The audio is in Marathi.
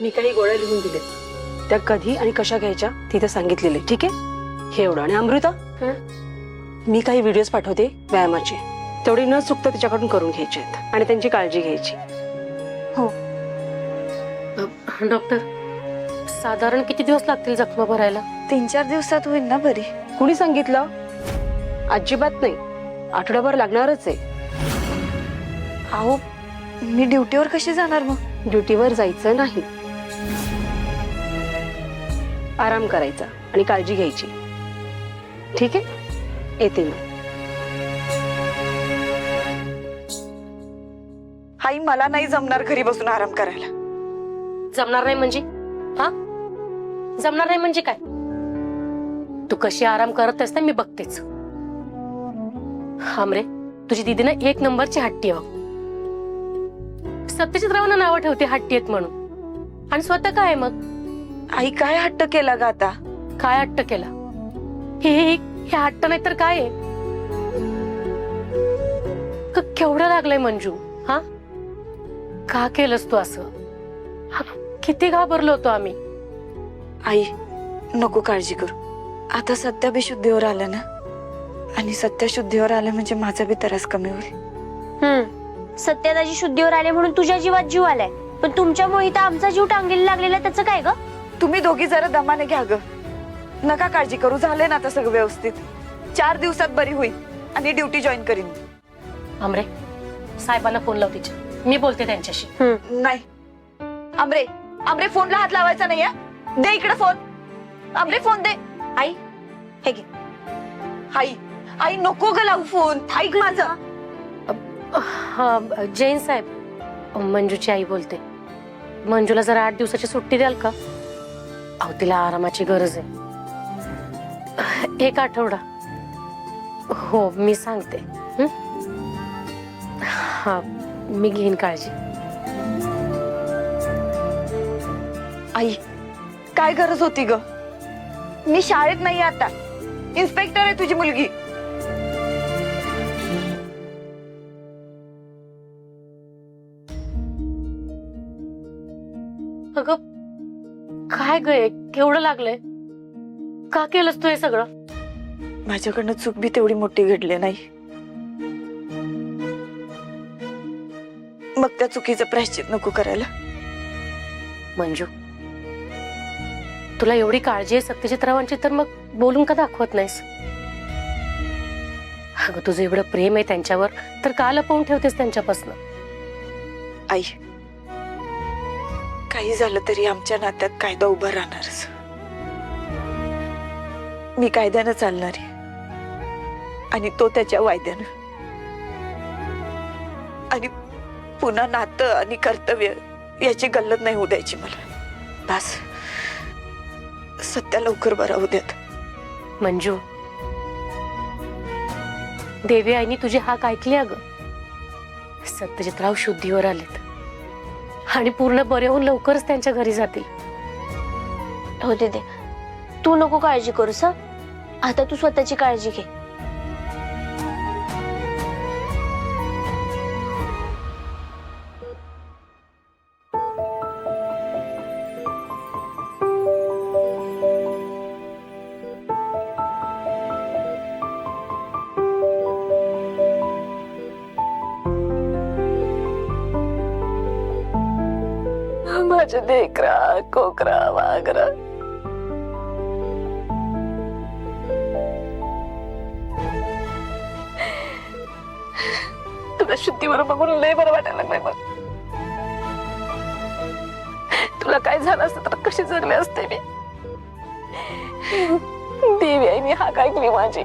मी काही गोळ्या लिहून दिलेत, त्या कधी आणि कशा घ्यायच्या तिथे सांगितलेले. ठीक आहे, हे एवढं. आणि अमृता, मी काही व्हिडिओज पाठवते व्यायामाचे, तेवढी न चुकता तिच्याकडून करून घ्यायचे आहेत आणि त्यांची काळजी घ्यायची. हो. डॉक्टर, साधारण किती दिवस लागतील जखमा भरायला? 3-4 दिवसात होईल ना बरी? कुणी सांगितलं? अजिबात नाही, आठवडाभर लागणारच आहे. अहो, मी ड्युटीवर कशी जाणार मग? ड्युटीवर जायचं नाही, आराम करायचा आणि काळजी घ्यायची. ठीक आहे, येते मी. आई, मला नाही जमणार घरी बसून आराम करायला. जमणार नाही म्हणजे? हा, जमणार नाही म्हणजे काय? तू कशी आराम करत आहेस ना मी बघतेच. हमरे, तुझी दीदी ना 1 नंबरची हट्टी आहे. सत्यजितरावांना नावं ठेवते हट्टी आहेत म्हणून, आणि स्वतः काय मग? आई, काय हट्ट केला ग आता? काय हट्ट केला? हे हट्ट नाही तर काय आहे? केवढं लागलंय मंजू? हा, का केलंस तू असं? किती घाबरलो होतो आम्ही. आई, नको काळजी करू. आता सत्या बी शुद्धीवर आलं ना, आणि सत्या शुद्धीवर आलं म्हणजे माझा बी त्रास कमी होईल. सत्यादाजी शुद्धीवर आले म्हणून तुझ्या जीवात जीव आलाय, पण तुमच्यामुळे इथं आमचा जीव टांगलेला लागलेला, त्याचं काय ग? तुम्ही दोघी जरा दमाने घ्या ग. नका काळजी करू, झाले ना आता सगळं व्यवस्थित. 4 दिवसात बरी होईल आणि ड्युटी जॉईन करीन. हमरे, साहेबांना फोन लाव तिच्या, मी बोलते त्यांच्याशी. नाही आमरे, आमरे, फोनला हात लावायचा नाहीये. दे इकडे फोन. आमरे, फोन दे. आई, हे घे. आई, आई, नको ग लावू फोन. ऐक माझं. हा, जैन साहेब, मंजूची आई बोलते. मंजूला जरा 8 दिवसाची सुट्टी द्याल का? अहो, तिला आरामाची गरज आहे. 1 आठवडा. हो, मी सांगते. हा, मी घेईन काळजी. आई, काय गरज होती ग? मी शाळेत नाही आता. इन्स्पेक्टर आहे तुझी मुलगी. अगं, काय ग, केवढं लागलंय? का केलंस तू हे सगळं? माझ्याकडनं चूक बी तेवढी मोठी घडली नाही, मग त्या चुकीचं प्रायश्चित नको करायला. मंजू, तुला एवढी काळजी आहे सत्यजितरावांची, तर मग बोलून का दाखवत नाहीस? अगं, तुझं एवढं प्रेम आहे त्यांच्यावर, तर का लपवून ठेवतेस त्यांच्यापासून? आई, काही झालं तरी आमच्या नात्यात कायदा उभा राहणारच. मी कायद्यानं चालणारी आणि तो त्याच्या वायद्यानं. आणि पुन्हा नातं आणि कर्तव्य याची गल्लत नाही होऊ द्यायची मला. बस, सत्या लवकर बरा होऊ द्यात. मंजू, देवी आईनी तुझी हाक ऐकली. अगं, सत्यजितराव शुद्धीवर आलेत आणि पूर्ण बरे होऊन लवकरच त्यांच्या घरी जातील. हो दीदी, तू नको काळजी करूस. आता तू स्वतःची काळजी घे. माझ्या देखरा कोकरा वागरा. तुला शुद्धीवर बघून लय बरं वाटायला लागलंय. मग तुला काय झालं असतं तर कशी जगले असते मी. देवी आईने हाक ऐकली माझी.